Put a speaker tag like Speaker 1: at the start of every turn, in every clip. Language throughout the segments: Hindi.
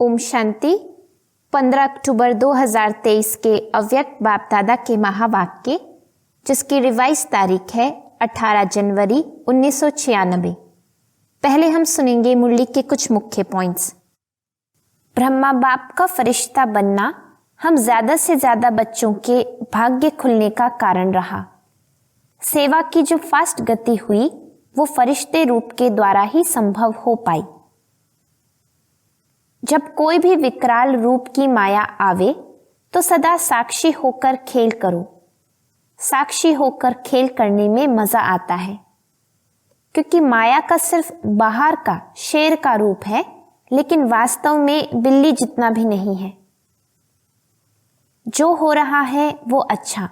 Speaker 1: ओम शांति। 15 अक्टूबर 2023 के अव्यक्त बाप दादा के महावाक्य, जिसकी रिवाइज तारीख है 18 जनवरी 1996। पहले हम सुनेंगे मुरली के कुछ मुख्य पॉइंट्स। ब्रह्मा बाप का फरिश्ता बनना हम ज्यादा से ज्यादा बच्चों के भाग्य खुलने का कारण रहा। सेवा की जो फास्ट गति हुई वो फरिश्ते रूप के द्वारा ही संभव हो पाई। जब कोई भी विकराल रूप की माया आवे तो सदा साक्षी होकर खेल करो। साक्षी होकर खेल करने में मजा आता है, क्योंकि माया का सिर्फ बाहर का शेर का रूप है, लेकिन वास्तव में बिल्ली जितना भी नहीं है। जो हो रहा है वो अच्छा,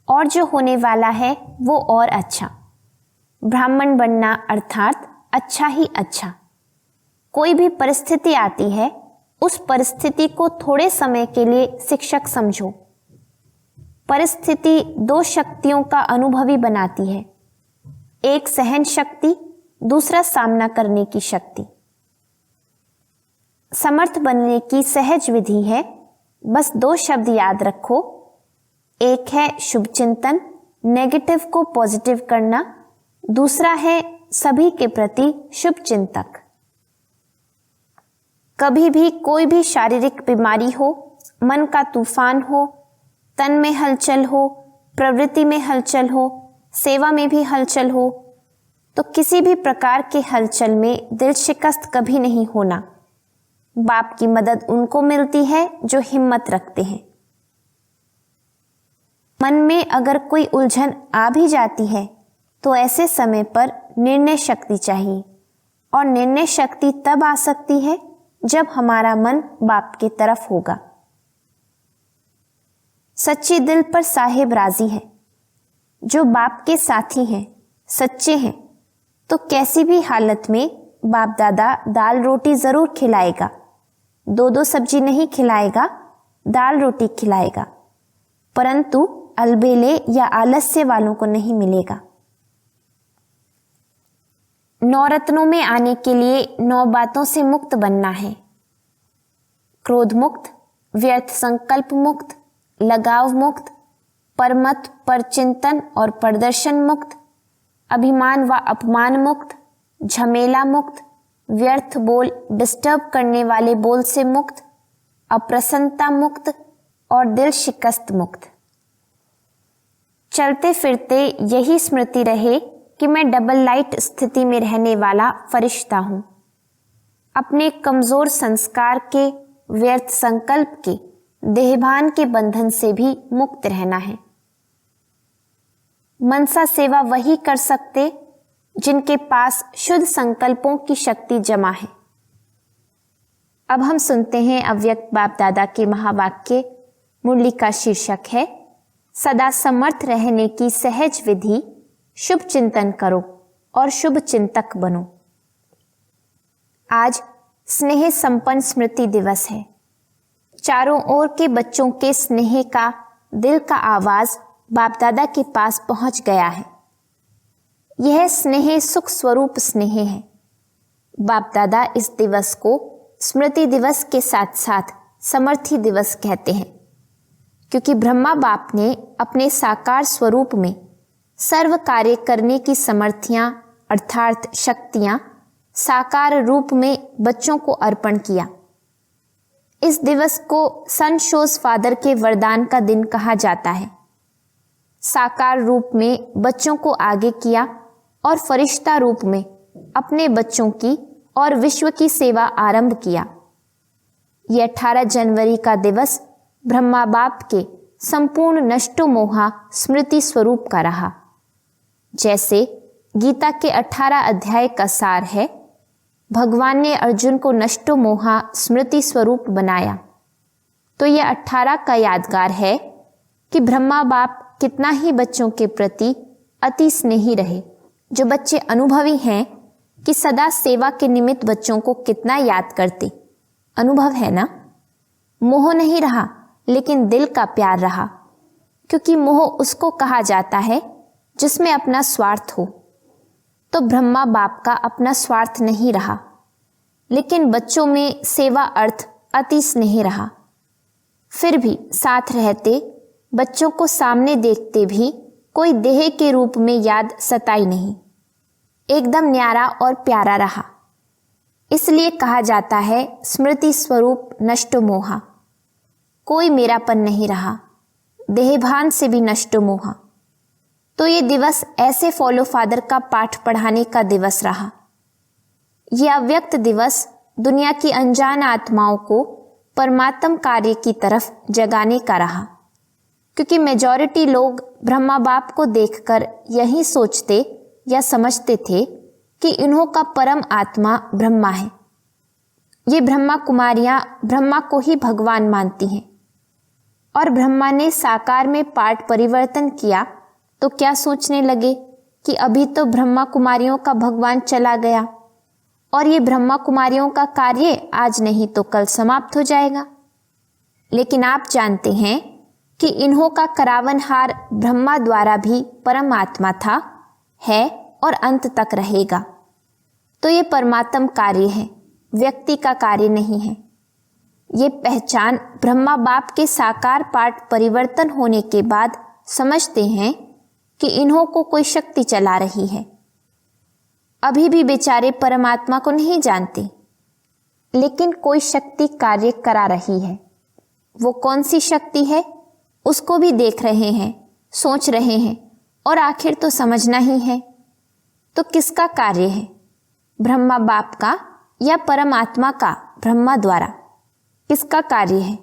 Speaker 1: और जो होने वाला है वो और अच्छा। ब्राह्मण बनना अर्थात अच्छा ही अच्छा। कोई भी परिस्थिति आती है, उस परिस्थिति को थोड़े समय के लिए शिक्षक समझो। परिस्थिति दो शक्तियों का अनुभवी बनाती है, एक सहन शक्ति, दूसरा सामना करने की शक्ति। समर्थ बनने की सहज विधि है, बस दो शब्द याद रखो। एक है शुभ चिंतन, नेगेटिव को पॉजिटिव करना। दूसरा है सभी के प्रति शुभ चिंतक। कभी भी कोई भी शारीरिक बीमारी हो, मन का तूफान हो, तन में हलचल हो, प्रवृत्ति में हलचल हो, सेवा में भी हलचल हो, तो किसी भी प्रकार के हलचल में दिल शिकस्त कभी नहीं होना। बाप की मदद उनको मिलती है जो हिम्मत रखते हैं। मन में अगर कोई उलझन आ भी जाती है तो ऐसे समय पर निर्णय शक्ति चाहिए, और निर्णय शक्ति तब आ सकती है जब हमारा मन बाप की तरफ होगा। सच्ची दिल पर साहिब राजी है। जो बाप के साथी हैं, सच्चे हैं, तो कैसी भी हालत में बाप दादा दाल रोटी जरूर खिलाएगा। दो सब्जी नहीं खिलाएगा, दाल रोटी खिलाएगा, परंतु अलबेले या आलस्य वालों को नहीं मिलेगा। 9 रत्नों में आने के लिए 9 बातों से मुक्त बनना है। क्रोध मुक्त, व्यर्थ संकल्प मुक्त, लगाव मुक्त, परमत परचिंतन और प्रदर्शन मुक्त, अभिमान व अपमान मुक्त, झमेला मुक्त, व्यर्थ बोल डिस्टर्ब करने वाले बोल से मुक्त, अप्रसन्नता मुक्त और दिल शिकस्त मुक्त। चलते फिरते यही स्मृति रहे कि मैं डबल लाइट स्थिति में रहने वाला फरिश्ता हूं। अपने कमजोर संस्कार के, व्यर्थ संकल्प के, देहभान के बंधन से भी मुक्त रहना है। मनसा सेवा वही कर सकते जिनके पास शुद्ध संकल्पों की शक्ति जमा है। अब हम सुनते हैं अव्यक्त बाप दादा के महावाक्य। मुरली का शीर्षक है सदा समर्थ रहने की सहज विधि। शुभ चिंतन करो और शुभ चिंतक बनो। आज स्नेह संपन्न स्मृति दिवस है। चारों ओर के बच्चों के स्नेह का, दिल का आवाज बाप दादा के पास पहुंच गया है। यह स्नेह सुख स्वरूप स्नेह है। बाप दादा इस दिवस को स्मृति दिवस के साथ साथ समर्थी दिवस कहते हैं, क्योंकि ब्रह्मा बाप ने अपने साकार स्वरूप में सर्व कार्य करने की समर्थियां अर्थात शक्तियां साकार रूप में बच्चों को अर्पण किया। इस दिवस को सन शोज फादर के वरदान का दिन कहा जाता है। साकार रूप में बच्चों को आगे किया और फरिश्ता रूप में अपने बच्चों की और विश्व की सेवा आरंभ किया। यह 18 जनवरी का दिवस ब्रह्मा बाप के संपूर्ण नष्टो मोहा स्मृति स्वरूप का रहा। जैसे गीता के 18 अध्याय का सार है, भगवान ने अर्जुन को नष्टो मोहा स्मृति स्वरूप बनाया। तो यह 18 का यादगार है कि ब्रह्मा बाप कितना ही बच्चों के प्रति अति स्नेही रहे। जो बच्चे अनुभवी हैं कि सदा सेवा के निमित्त बच्चों को कितना याद करते। अनुभव है ना? मोह नहीं रहा, लेकिन दिल का प्यार रहा, क्योंकि मोह उसको कहा जाता है जिसमें अपना स्वार्थ हो। तो ब्रह्मा बाप का अपना स्वार्थ नहीं रहा, लेकिन बच्चों में सेवा अर्थ अति स्नेह रहा। फिर भी साथ रहते, बच्चों को सामने देखते भी कोई देह के रूप में याद सताई नहीं। एकदम न्यारा और प्यारा रहा। इसलिए कहा जाता है स्मृति स्वरूप नष्ट मोहा। कोई मेरापन नहीं रहा, देहभान से भी नष्ट मोहा। तो ये दिवस ऐसे फॉलो फादर का पाठ पढ़ाने का दिवस रहा। ये अव्यक्त दिवस दुनिया की अनजान आत्माओं को परमात्म कार्य की तरफ जगाने का रहा, क्योंकि मेजॉरिटी लोग ब्रह्मा बाप को देखकर यही सोचते या समझते थे कि इन्हों का परम आत्मा ब्रह्मा है। ये ब्रह्मा कुमारियां ब्रह्मा को ही भगवान मानती हैं, और ब्रह्मा ने साकार में पाठ परिवर्तन किया तो क्या सोचने लगे कि अभी तो ब्रह्मा कुमारियों का भगवान चला गया और ये ब्रह्मा कुमारियों का कार्य आज नहीं तो कल समाप्त हो जाएगा। लेकिन आप जानते हैं कि इन्हों का करावनहार ब्रह्मा द्वारा भी परमात्मा था, है और अंत तक रहेगा। तो ये परमात्म कार्य है, व्यक्ति का कार्य नहीं है। ये पहचान ब्रह्मा बाप के साकार पाठ परिवर्तन होने के बाद समझते हैं कि इन्हों को कोई शक्ति चला रही है। अभी भी बेचारे परमात्मा को नहीं जानते, लेकिन कोई शक्ति कार्य करा रही है। वो कौन सी शक्ति है उसको भी देख रहे हैं, सोच रहे हैं, और आखिर तो समझना ही है। तो किसका कार्य है, ब्रह्मा बाप का या परमात्मा का ब्रह्मा द्वारा? किसका कार्य है?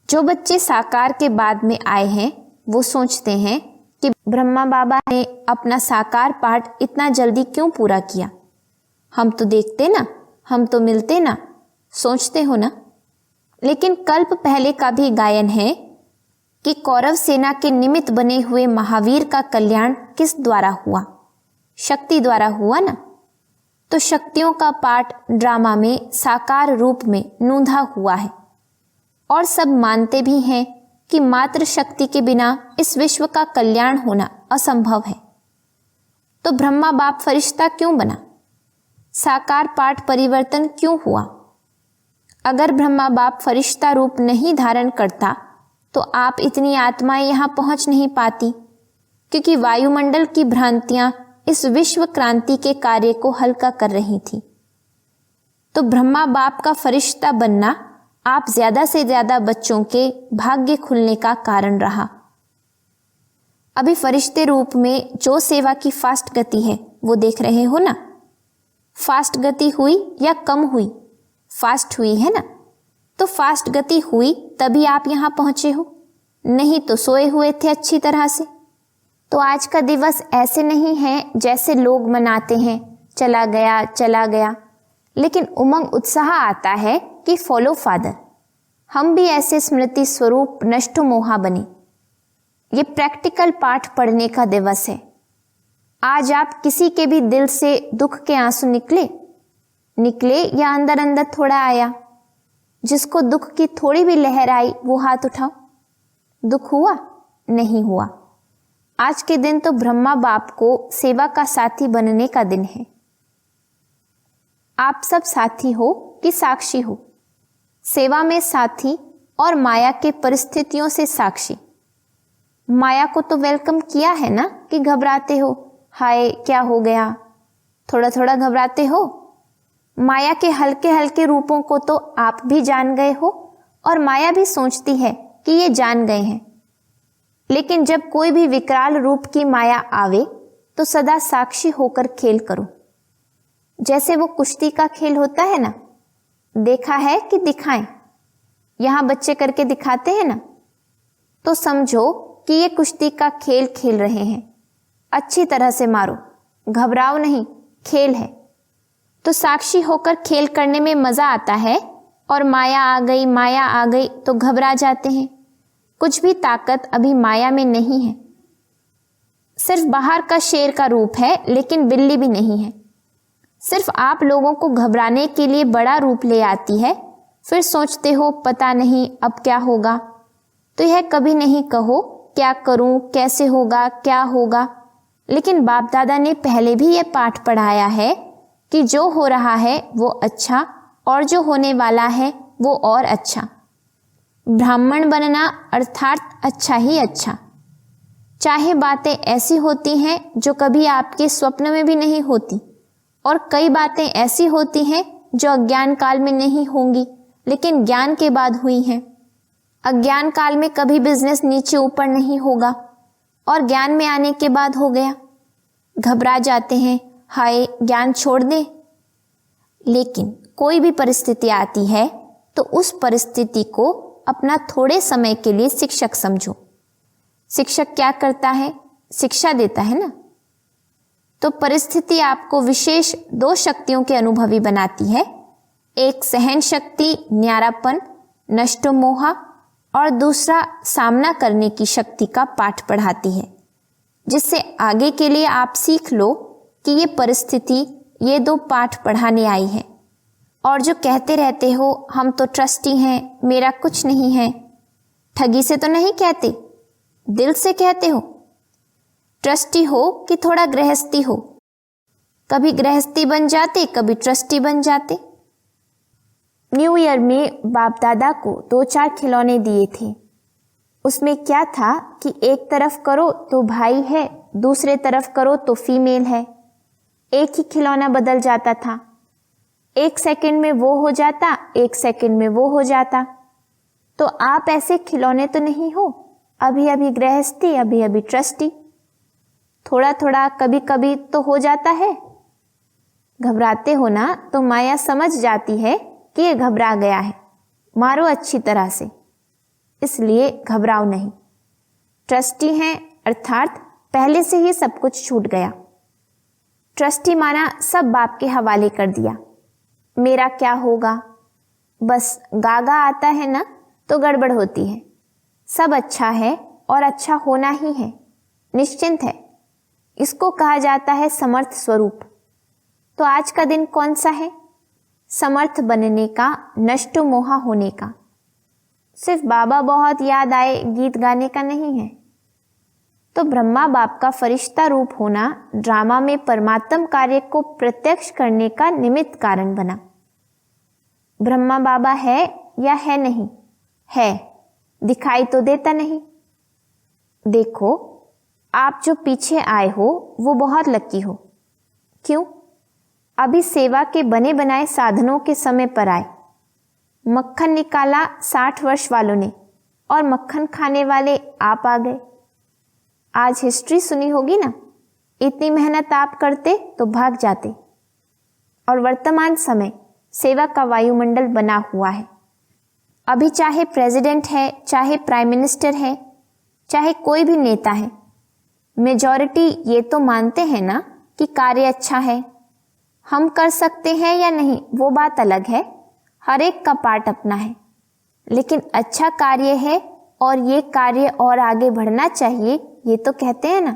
Speaker 1: जो बच्चे साकार के बाद में आए हैं वो सोचते हैं कि ब्रह्मा बाबा ने अपना साकार पाठ इतना जल्दी क्यों पूरा किया, हम तो देखते ना, हम तो मिलते ना, सोचते हो ना। लेकिन कल्प पहले का भी गायन है कि कौरव सेना के निमित्त बने हुए महावीर का कल्याण किस द्वारा हुआ? शक्ति द्वारा हुआ ना। तो शक्तियों का पाठ ड्रामा में साकार रूप में नूंधा हुआ है, और सब मानते भी हैं कि मात्र शक्ति के बिना इस विश्व का कल्याण होना असंभव है। तो ब्रह्मा बाप फरिश्ता क्यों बना? साकार पाठ परिवर्तन क्यों हुआ? अगर ब्रह्मा बाप फरिश्ता रूप नहीं धारण करता तो आप इतनी आत्माएं यहां पहुंच नहीं पाती, क्योंकि वायुमंडल की भ्रांतियां इस विश्व क्रांति के कार्य को हल्का कर रही थी। तो ब्रह्मा बाप का फरिश्ता बनना आप ज्यादा से ज्यादा बच्चों के भाग्य खुलने का कारण रहा। अभी फरिश्ते रूप में जो सेवा की फास्ट गति है वो देख रहे हो ना। फास्ट गति हुई या कम हुई? फास्ट हुई है ना। तो फास्ट गति हुई तभी आप यहां पहुंचे हो, नहीं तो सोए हुए थे अच्छी तरह से। तो आज का दिवस ऐसे नहीं है जैसे लोग मनाते हैं, चला गया चला गया, लेकिन उमंग उत्साह आता है कि फॉलो फादर, हम भी ऐसे स्मृति स्वरूप नष्ट मोहा बने। ये प्रैक्टिकल पाठ पढ़ने का दिवस है। आज आप किसी के भी दिल से दुख के आंसू निकले या अंदर अंदर थोड़ा आया? जिसको दुख की थोड़ी भी लहर आई वो हाथ उठाओ। दुख हुआ? नहीं हुआ। आज के दिन तो ब्रह्मा बाप को सेवा का साथी बनने का दिन है। आप सब साथी हो कि साक्षी हो? सेवा में साथी और माया के परिस्थितियों से साक्षी। माया को तो वेलकम किया है ना कि घबराते हो, हाय क्या हो गया, थोड़ा थोड़ा घबराते हो। माया के हल्के हल्के रूपों को तो आप भी जान गए हो, और माया भी सोचती है कि ये जान गए हैं। लेकिन जब कोई भी विकराल रूप की माया आवे तो सदा साक्षी होकर खेल करो। जैसे वो कुश्ती का खेल होता है ना, देखा है कि दिखाएं? यहां बच्चे करके दिखाते हैं ना, तो समझो कि ये कुश्ती का खेल खेल रहे हैं। अच्छी तरह से मारो, घबराओ नहीं, खेल है। तो साक्षी होकर खेल करने में मजा आता है, और माया आ गई तो घबरा जाते हैं। कुछ भी ताकत अभी माया में नहीं है। सिर्फ बाहर का शेर का रूप है, लेकिन बिल्ली भी नहीं है। सिर्फ आप लोगों को घबराने के लिए बड़ा रूप ले आती है, फिर सोचते हो पता नहीं अब क्या होगा। तो यह कभी नहीं कहो क्या करूं, कैसे होगा, क्या होगा। लेकिन बाप दादा ने पहले भी यह पाठ पढ़ाया है कि जो हो रहा है वो अच्छा, और जो होने वाला है वो और अच्छा। ब्राह्मण बनना अर्थात अच्छा ही अच्छा। चाहे बातें ऐसी होती हैं जो कभी आपके स्वप्न में भी नहीं होती, और कई बातें ऐसी होती हैं जो अज्ञान काल में नहीं होंगी लेकिन ज्ञान के बाद हुई हैं। अज्ञान काल में कभी बिजनेस नीचे ऊपर नहीं होगा और ज्ञान में आने के बाद हो गया। घबरा जाते हैं, हाय ज्ञान छोड़ दें। लेकिन कोई भी परिस्थिति आती है तो उस परिस्थिति को अपना थोड़े समय के लिए शिक्षक समझो। शिक्षक क्या करता है? शिक्षा देता है ना। तो परिस्थिति आपको विशेष दो शक्तियों के अनुभवी बनाती है। एक सहन शक्ति, न्यारापन, नष्ट मोहा, और दूसरा सामना करने की शक्ति का पाठ पढ़ाती है, जिससे आगे के लिए आप सीख लो कि ये परिस्थिति ये दो पाठ पढ़ाने आई है। और जो कहते रहते हो हम तो ट्रस्टी हैं, मेरा कुछ नहीं है, ठगी से तो नहीं कहते, दिल से कहते हो। ट्रस्टी हो कि थोड़ा गृहस्थी हो, कभी गृहस्थी बन जाते, कभी ट्रस्टी बन जाते। न्यू ईयर में बाप दादा को 2-4 खिलौने दिए थे। उसमें क्या था कि एक तरफ करो तो भाई है, दूसरे तरफ करो तो फीमेल है। एक ही खिलौना बदल जाता था, 1 सेकंड में वो हो जाता, 1 सेकंड में वो हो जाता। तो आप ऐसे खिलौने तो नहीं हो, अभी अभी गृहस्थी, अभी अभी ट्रस्टी। थोड़ा थोड़ा कभी कभी तो हो जाता है। घबराते हो ना तो माया समझ जाती है कि ये घबरा गया है, मारो अच्छी तरह से, इसलिए घबराओ नहीं। ट्रस्टी हैं अर्थात पहले से ही सब कुछ छूट गया। ट्रस्टी माना सब बाप के हवाले कर दिया। मेरा क्या होगा, बस गागा आता है ना तो गड़बड़ होती है। सब अच्छा है और अच्छा होना ही है, निश्चिंत है। इसको कहा जाता है समर्थ स्वरूप। तो आज का दिन कौन सा है? समर्थ बनने का, नष्ट मोहा होने का। सिर्फ बाबा बहुत याद आए गीत गाने का नहीं है। तो ब्रह्मा बाप का फरिश्ता रूप होना ड्रामा में परमात्म कार्य को प्रत्यक्ष करने का निमित्त कारण बना। ब्रह्मा बाबा है या है नहीं? है, दिखाई तो देता नहीं। देखो, आप जो पीछे आए हो वो बहुत लकी हो। क्यों? अभी सेवा के बने बनाए साधनों के समय पर आए। मक्खन निकाला 60 वर्ष वालों ने और मक्खन खाने वाले आप आ गए। आज हिस्ट्री सुनी होगी ना, इतनी मेहनत आप करते तो भाग जाते। और वर्तमान समय सेवा का वायुमंडल बना हुआ है। अभी चाहे प्रेसिडेंट है, चाहे प्राइम मिनिस्टर है, चाहे कोई भी नेता है, मेजॉरिटी ये तो मानते हैं ना कि कार्य अच्छा है। हम कर सकते हैं या नहीं वो बात अलग है, हर एक का पार्ट अपना है। लेकिन अच्छा कार्य है और ये कार्य और आगे बढ़ना चाहिए, ये तो कहते हैं ना।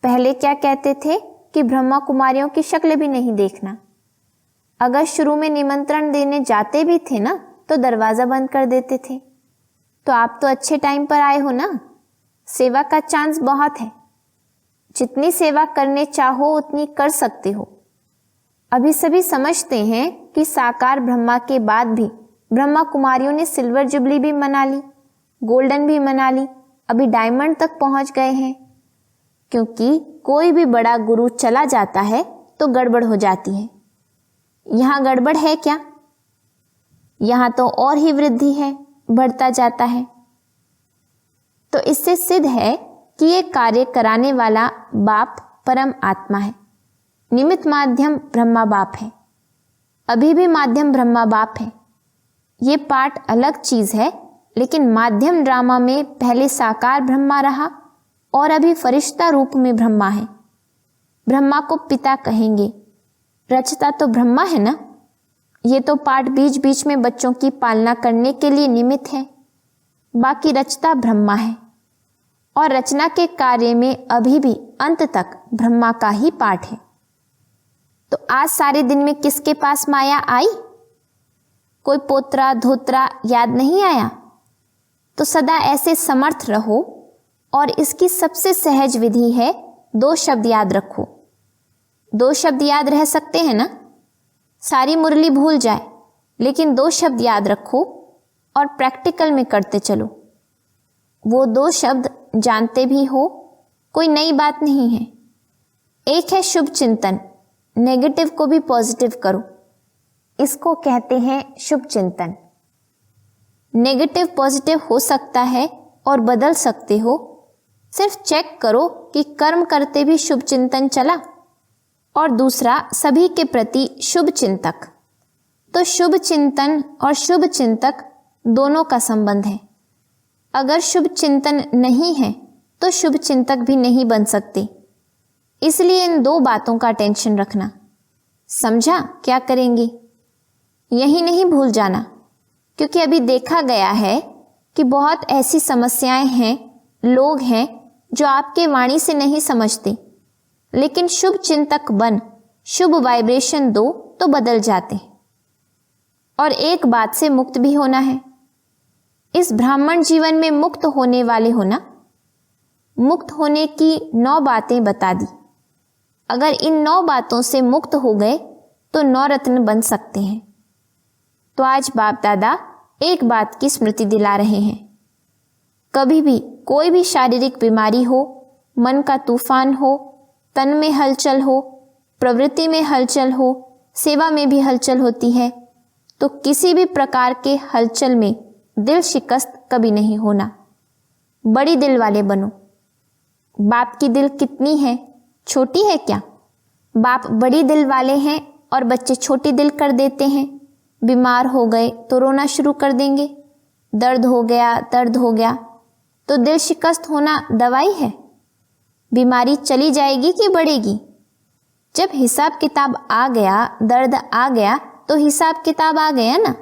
Speaker 1: पहले क्या कहते थे कि ब्रह्मा कुमारियों की शक्ल भी नहीं देखना। अगर शुरू में निमंत्रण देने जाते भी थे ना तो दरवाजा बंद कर देते थे। तो आप तो अच्छे टाइम पर आए हो ना, सेवा का चांस बहुत है। जितनी सेवा करने चाहो उतनी कर सकते हो। अभी सभी समझते हैं कि साकार ब्रह्मा के बाद भी ब्रह्मा कुमारियों ने सिल्वर जुबली भी मना ली, गोल्डन भी मना ली, अभी डायमंड तक पहुंच गए हैं। क्योंकि कोई भी बड़ा गुरु चला जाता है तो गड़बड़ हो जाती है। यहां गड़बड़ है क्या? यहां तो और ही वृद्धि है, बढ़ता जाता है। तो इससे सिद्ध है कि ये कार्य कराने वाला बाप परम आत्मा है। निमित्त माध्यम ब्रह्मा बाप है, अभी भी माध्यम ब्रह्मा बाप है। ये पार्ट अलग चीज है, लेकिन माध्यम ड्रामा में पहले साकार ब्रह्मा रहा और अभी फरिश्ता रूप में ब्रह्मा है। ब्रह्मा को पिता कहेंगे, रचता तो ब्रह्मा है ना। ये तो पार्ट बीच बीच में बच्चों की पालना करने के लिए निमित्त है, बाकी रचता ब्रह्मा है। और रचना के कार्य में अभी भी अंत तक ब्रह्मा का ही पाठ है। तो आज सारे दिन में किसके पास माया आई? कोई पोत्रा धोत्रा याद नहीं आया? तो सदा ऐसे समर्थ रहो। और इसकी सबसे सहज विधि है 2 शब्द याद रखो। 2 शब्द याद रह सकते हैं ना? सारी मुरली भूल जाए, लेकिन 2 शब्द याद रखो और प्रैक्टिकल में करते चलो। वो 2 शब्द जानते भी हो, कोई नई बात नहीं है। एक है शुभ चिंतन, नेगेटिव को भी पॉजिटिव करो, इसको कहते हैं शुभ चिंतन। नेगेटिव पॉजिटिव हो सकता है और बदल सकते हो, सिर्फ चेक करो कि कर्म करते भी शुभ चिंतन चला। और दूसरा, सभी के प्रति शुभ चिंतक। तो शुभ चिंतन और शुभ चिंतक दोनों का संबंध है। अगर शुभ चिंतन नहीं है तो शुभ चिंतक भी नहीं बन सकते। इसलिए इन 2 बातों का टेंशन रखना। समझा क्या करेंगे? यही नहीं भूल जाना, क्योंकि अभी देखा गया है कि बहुत ऐसी समस्याएं हैं, लोग हैं जो आपके वाणी से नहीं समझते, लेकिन शुभ चिंतक बन शुभ वाइब्रेशन दो तो बदल जाते हैं। और एक बात से मुक्त भी होना है। इस ब्राह्मण जीवन में मुक्त होने वाले हो ना। मुक्त होने की 9 बातें बता दी। अगर इन 9 बातों से मुक्त हो गए तो 9 रत्न बन सकते हैं। तो आज बाप दादा एक बात की स्मृति दिला रहे हैं। कभी भी कोई भी शारीरिक बीमारी हो, मन का तूफान हो, तन में हलचल हो, प्रवृत्ति में हलचल हो, सेवा में भी हलचल होती है, तो किसी भी प्रकार के हलचल में दिल शिकस्त कभी नहीं होना। बड़ी दिल वाले बनो। बाप की दिल कितनी है, छोटी है क्या? बाप बड़ी दिल वाले हैं और बच्चे छोटी दिल कर देते हैं। बीमार हो गए तो रोना शुरू कर देंगे। दर्द हो गया तो दिल शिकस्त होना दवाई है। बीमारी चली जाएगी कि बढ़ेगी? जब हिसाब किताब आ गया, दर्द आ गया तो हिसाब किताब आ गया ना।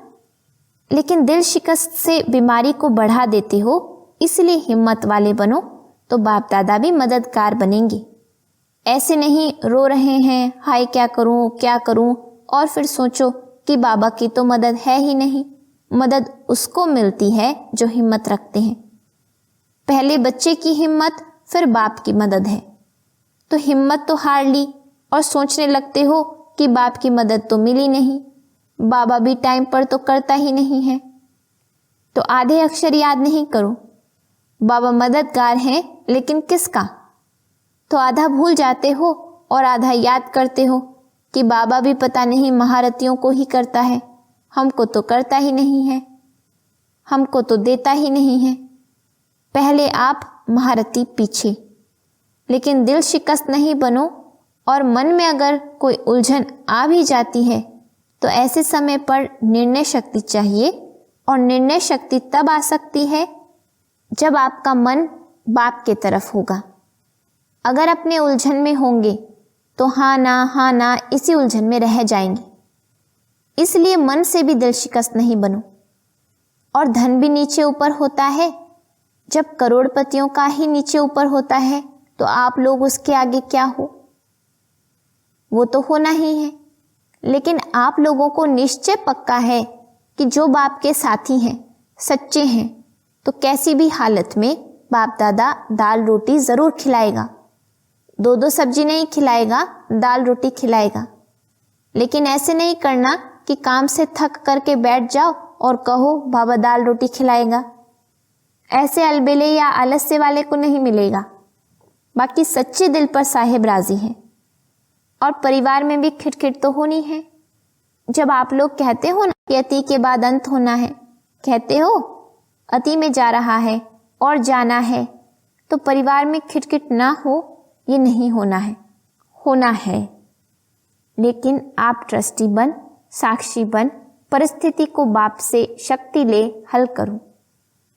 Speaker 1: लेकिन दिल शिकस्त से बीमारी को बढ़ा देते हो, इसलिए हिम्मत वाले बनो तो बाप दादा भी मददगार बनेंगे। ऐसे नहीं रो रहे हैं, हाय क्या करूं, और फिर सोचो कि बाबा की तो मदद है ही नहीं। मदद उसको मिलती है जो हिम्मत रखते हैं। पहले बच्चे की हिम्मत, फिर बाप की मदद है। तो हिम्मत तो हार ली और सोचने लगते हो कि बाप की मदद तो मिली नहीं, बाबा भी टाइम पर तो करता ही नहीं है। तो आधे अक्षर याद नहीं करो। बाबा मददगार हैं, लेकिन किसका? तो आधा भूल जाते हो और आधा याद करते हो कि बाबा भी पता नहीं महारथियों को ही करता है, हमको तो करता ही नहीं है, हमको तो देता ही नहीं है। पहले आप, महारथी पीछे। लेकिन दिल शिकस्त नहीं बनो। और मन में अगर कोई उलझन आ भी जाती है तो ऐसे समय पर निर्णय शक्ति चाहिए। और निर्णय शक्ति तब आ सकती है जब आपका मन बाप के तरफ होगा। अगर अपने उलझन में होंगे तो हाँ ना इसी उलझन में रह जाएंगे। इसलिए मन से भी दिल शिकस्त नहीं बनो। और धन भी नीचे ऊपर होता है। जब करोड़पतियों का ही नीचे ऊपर होता है तो आप लोग उसके आगे क्या हो? वो तो होना ही है। लेकिन आप लोगों को निश्चय पक्का है कि जो बाप के साथी हैं, सच्चे हैं, तो कैसी भी हालत में बाप दादा दाल रोटी जरूर खिलाएगा। 2 सब्जी नहीं खिलाएगा, दाल रोटी खिलाएगा। लेकिन ऐसे नहीं करना कि काम से थक करके बैठ जाओ और कहो बाबा दाल रोटी खिलाएगा। ऐसे अलबेले या आलस्य वाले को नहीं मिलेगा। बाकी सच्चे दिल पर साहेब राजी हैं। और परिवार में भी खिटखिट तो होनी है। जब आप लोग कहते हो ना कि अति के बाद अंत होना है, कहते हो अति में जा रहा है और जाना है, तो परिवार में खिटखिट ना हो, ये नहीं होना है। होना है, लेकिन आप ट्रस्टी बन, साक्षी बन, परिस्थिति को बाप से शक्ति ले हल करो।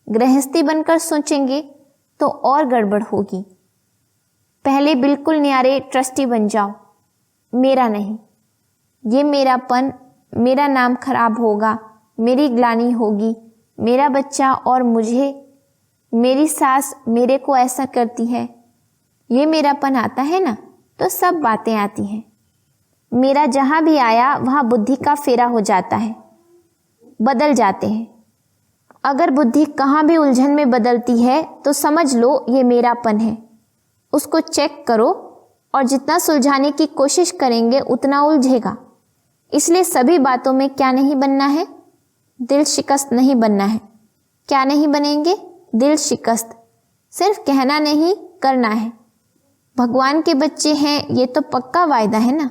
Speaker 1: गृहस्थी बनकर सोचेंगे तो और गड़बड़ होगी। पहले बिल्कुल न्यारे ट्रस्टी बन जाओ। मेरा नहीं, ये मेरापन, मेरा नाम खराब होगा, मेरी ग्लानि होगी, मेरा बच्चा और मुझे, मेरी सास मेरे को ऐसा करती है, ये मेरापन आता है ना, तो सब बातें आती हैं। मेरा जहाँ भी आया वहाँ बुद्धि का फेरा हो जाता है, बदल जाते हैं। अगर बुद्धि कहाँ भी उलझन में बदलती है तो समझ लो ये मेरापन है। उसको चेक करो और जितना सुलझाने की कोशिश करेंगे उतना उलझेगा। इसलिए सभी बातों में क्या नहीं बनना है? दिल शिकस्त नहीं बनना है। क्या नहीं बनेंगे? दिल शिकस्त। सिर्फ कहना नहीं, करना है। भगवान के बच्चे हैं, ये तो पक्का वायदा है ना।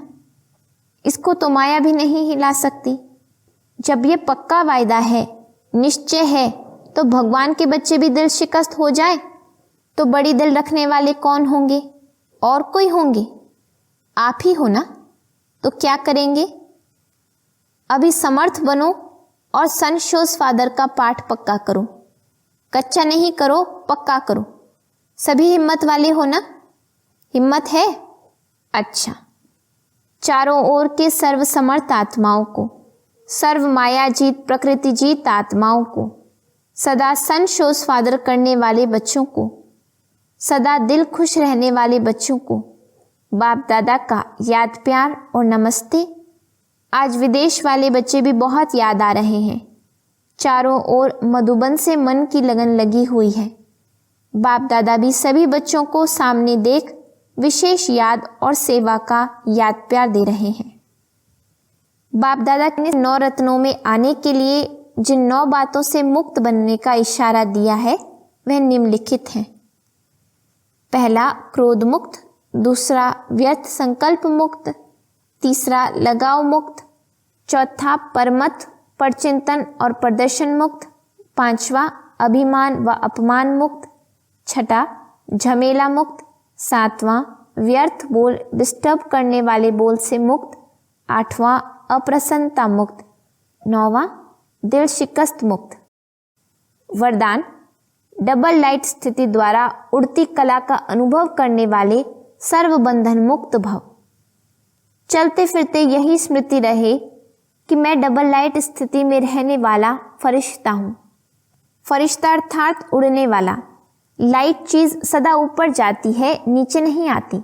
Speaker 1: इसको तो माया भी नहीं हिला सकती। जब ये पक्का वायदा है, निश्चय है, तो भगवान के बच्चे भी दिल शिकस्त हो जाए तो बड़ी दिल रखने वाले कौन होंगे? और कोई होंगे? आप ही हो ना। तो क्या करेंगे? अभी समर्थ बनो और सन शोज फादर का पाठ पक्का करो। कच्चा नहीं करो, पक्का करो। सभी हिम्मत वाले हो ना? हिम्मत है? अच्छा। चारों ओर के सर्व समर्थ आत्माओं को, सर्व माया जीत प्रकृति जीत आत्माओं को, सदा सन शोज फादर करने वाले बच्चों को, सदा दिल खुश रहने वाले बच्चों को बाप दादा का याद प्यार और नमस्ते। आज विदेश वाले बच्चे भी बहुत याद आ रहे हैं। चारों ओर मधुबन से मन की लगन लगी हुई है। बाप दादा भी सभी बच्चों को सामने देख विशेष याद और सेवा का याद प्यार दे रहे हैं। बाप दादा ने 9 रत्नों में आने के लिए जिन 9 बातों से मुक्त बनने का इशारा दिया है वह निम्नलिखित हैं। पहला क्रोध मुक्त, दूसरा व्यर्थ संकल्प मुक्त, तीसरा लगाव मुक्त, चौथा परमत परचिंतन और प्रदर्शन मुक्त, पांचवा अभिमान व अपमान मुक्त, छठा झमेला मुक्त, सातवां व्यर्थ बोल डिस्टर्ब करने वाले बोल से मुक्त, आठवां अप्रसन्नता मुक्त, नौवां दिल शिकस्त मुक्त। वरदान डबल लाइट स्थिति द्वारा उड़ती कला का अनुभव करने वाले सर्व बंधन मुक्त भव। चलते फिरते यही स्मृति रहे कि मैं डबल लाइट स्थिति में रहने वाला फरिश्ता हूँ। फरिश्ता अर्थात उड़ने वाला। लाइट चीज सदा ऊपर जाती है, नीचे नहीं आती।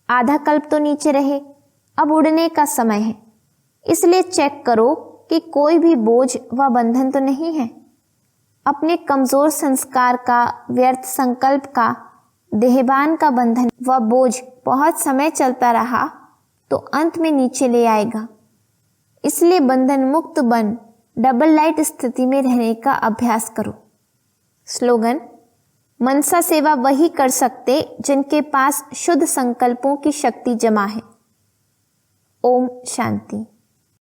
Speaker 1: आधा कल्प तो नीचे रहे, अब उड़ने का समय है। इसलिए चेक करो कि कोई भी बोझ व बंधन तो नहीं है। अपने कमजोर संस्कार का, व्यर्थ संकल्प का, देहबान का बंधन व बोझ बहुत समय चलता रहा तो अंत में नीचे ले आएगा। इसलिए बंधन मुक्त बन डबल लाइट स्थिति में रहने का अभ्यास करो। स्लोगन मनसा सेवा वही कर सकते जिनके पास शुद्ध संकल्पों की शक्ति जमा है। ओम शांति।